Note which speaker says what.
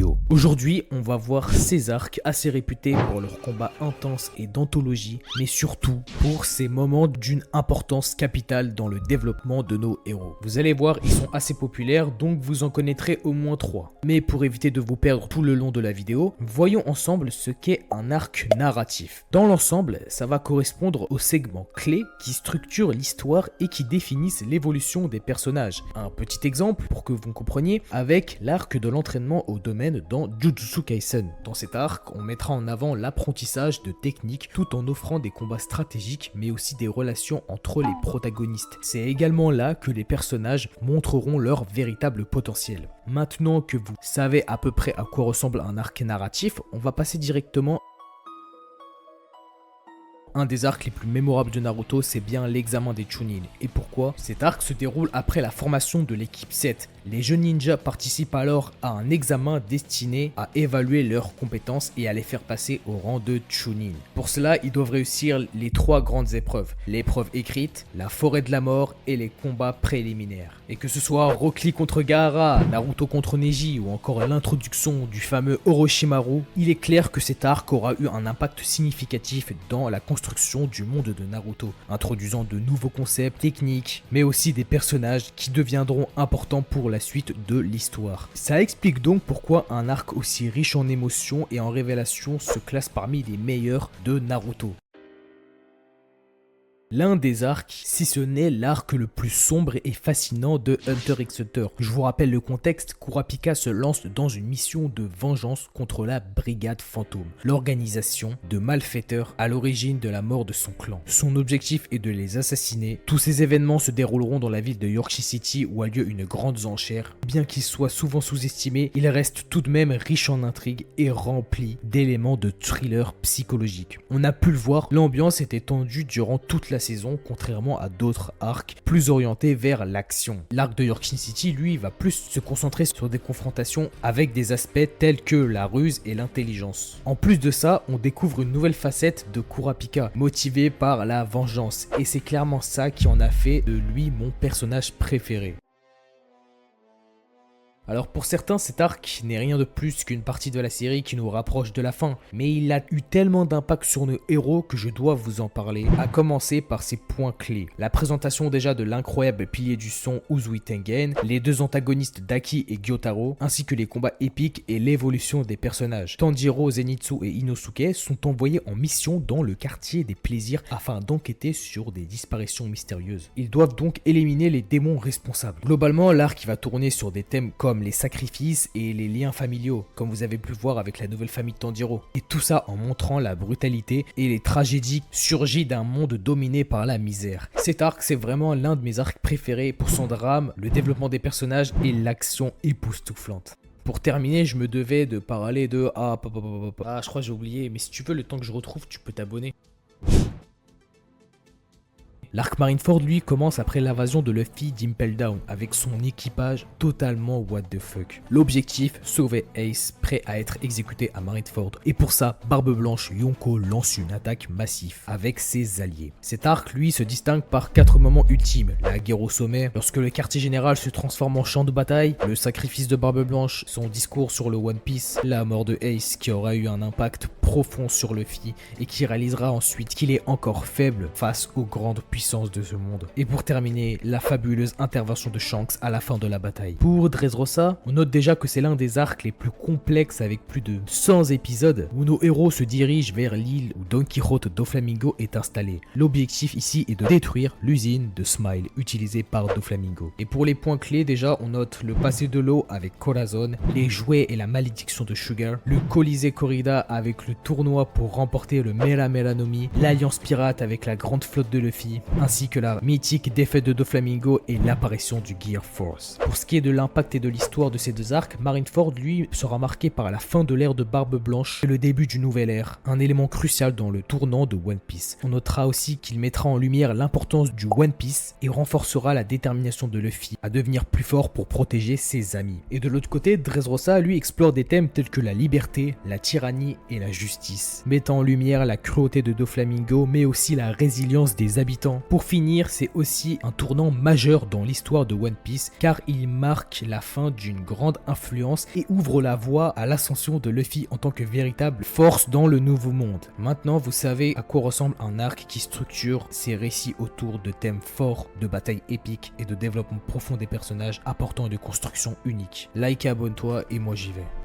Speaker 1: yo. Aujourd'hui, on va voir ces arcs assez réputés pour leurs combats intenses et d'anthologie, mais surtout pour ces moments d'une importance capitale dans le développement de nos héros. Vous allez voir, ils sont assez populaires, donc vous en connaîtrez au moins 3. Mais pour éviter de vous perdre tout le long de la vidéo, voyons ensemble ce qu'est un arc narratif. Dans l'ensemble, ça va correspondre aux segments clés qui structurent l'histoire et qui définissent l'évolution des personnages. Un petit exemple pour que vous compreniez avec l'arc de l'entraînement au domaine dans Jujutsu Kaisen. Dans cet arc, on mettra en avant l'apprentissage de techniques tout en offrant des combats stratégiques mais aussi des relations entre les protagonistes. C'est également là que les personnages montreront leur véritable potentiel. Maintenant que vous savez à peu près à quoi ressemble un arc narratif, on va passer directement. Un des arcs les plus mémorables de Naruto, c'est bien l'examen des Chunin. Et pourquoi? Cet arc se déroule après la formation de l'équipe 7. Les jeunes ninjas participent alors à un examen destiné à évaluer leurs compétences et à les faire passer au rang de Chunin. Pour cela, ils doivent réussir les 3 grandes épreuves. L'épreuve écrite, la forêt de la mort et les combats préliminaires. Et que ce soit Rock Lee contre Gaara, Naruto contre Neji ou encore l'introduction du fameux Orochimaru, il est clair que cet arc aura eu un impact significatif dans la construction du monde de Naruto, introduisant de nouveaux concepts techniques, mais aussi des personnages qui deviendront importants pour la suite de l'histoire. Ça explique donc pourquoi un arc aussi riche en émotions et en révélations se classe parmi les meilleurs de Naruto. L'un des arcs, si ce n'est l'arc le plus sombre et fascinant de Hunter x Hunter. Je vous rappelle le contexte, Kurapika se lance dans une mission de vengeance contre la Brigade Fantôme, l'organisation de malfaiteurs à l'origine de la mort de son clan. Son objectif est de les assassiner. Tous ces événements se dérouleront dans la ville de Yorkshire City où a lieu une grande enchère. Bien qu'il soit souvent sous-estimé, il reste tout de même riche en intrigues et rempli d'éléments de thriller psychologique. On a pu le voir, l'ambiance était tendue durant toute la saison, contrairement à d'autres arcs plus orientés vers l'action. L'arc de Yorkshire City, lui, va plus se concentrer sur des confrontations avec des aspects tels que la ruse et l'intelligence. En plus de ça, on découvre une nouvelle facette de Kurapika, motivé par la vengeance, et c'est clairement ça qui en a fait de lui mon personnage préféré. Alors pour certains, cet arc n'est rien de plus qu'une partie de la série qui nous rapproche de la fin, mais il a eu tellement d'impact sur nos héros que je dois vous en parler, à commencer par ses points clés. La présentation déjà de l'incroyable pilier du son Uzui Tengen, les 2 antagonistes Daki et Gyotaro, ainsi que les combats épiques et l'évolution des personnages. Tanjiro, Zenitsu et Inosuke sont envoyés en mission dans le quartier des plaisirs afin d'enquêter sur des disparitions mystérieuses. Ils doivent donc éliminer les démons responsables. Globalement, l'arc va tourner sur des thèmes comme les sacrifices et les liens familiaux, comme vous avez pu le voir avec la nouvelle famille de Tanjiro. Et tout ça en montrant la brutalité et les tragédies surgies d'un monde dominé par la misère. Cet arc, c'est vraiment l'un de mes arcs préférés pour son drame, le développement des personnages et l'action époustouflante. Pour terminer, je me devais de parler de... je crois que j'ai oublié, mais si tu veux, le temps que je retrouve, tu peux t'abonner. L'arc Marineford, lui, commence après l'invasion de Luffy d'Impel Down, avec son équipage totalement what the fuck. L'objectif, sauver Ace, prêt à être exécuté à Marineford. Et pour ça, Barbe Blanche Yonko lance une attaque massive avec ses alliés. Cet arc, lui, se distingue par 4 moments ultimes. La guerre au sommet, lorsque le quartier général se transforme en champ de bataille, le sacrifice de Barbe Blanche, son discours sur le One Piece, la mort de Ace qui aura eu un impact profond sur Luffy et qui réalisera ensuite qu'il est encore faible face aux grandes puissances de ce monde. Et pour terminer, la fabuleuse intervention de Shanks à la fin de la bataille. Pour Dressrosa, on note déjà que c'est l'un des arcs les plus complexes avec plus de 100 épisodes où nos héros se dirigent vers l'île où Don Quijote Doflamingo est installé. L'objectif ici est de détruire l'usine de Smile utilisée par Doflamingo. Et pour les points clés, déjà on note le passé de l'eau avec Corazon, les jouets et la malédiction de Sugar, le Colisée Corrida avec le tournoi pour remporter le Mera Mera no Mi, l'alliance pirate avec la grande flotte de Luffy, ainsi que la mythique défaite de Doflamingo et l'apparition du Gear Force. Pour ce qui est de l'impact et de l'histoire de ces 2 arcs, Marineford lui sera marqué par la fin de l'ère de Barbe Blanche et le début du nouvel ère, un élément crucial dans le tournant de One Piece. On notera aussi qu'il mettra en lumière l'importance du One Piece et renforcera la détermination de Luffy à devenir plus fort pour protéger ses amis. Et de l'autre côté, Dressrosa lui explore des thèmes tels que la liberté, la tyrannie et la justice, mettant en lumière la cruauté de Doflamingo mais aussi la résilience des habitants intéressant. Pour finir, c'est aussi un tournant majeur dans l'histoire de One Piece car il marque la fin d'une grande influence et ouvre la voie à l'ascension de Luffy en tant que véritable force dans le nouveau monde. Maintenant, vous savez à quoi ressemble un arc qui structure ses récits autour de thèmes forts, de batailles épiques et de développement profond des personnages apportant une construction unique. Like et abonne-toi et moi j'y vais.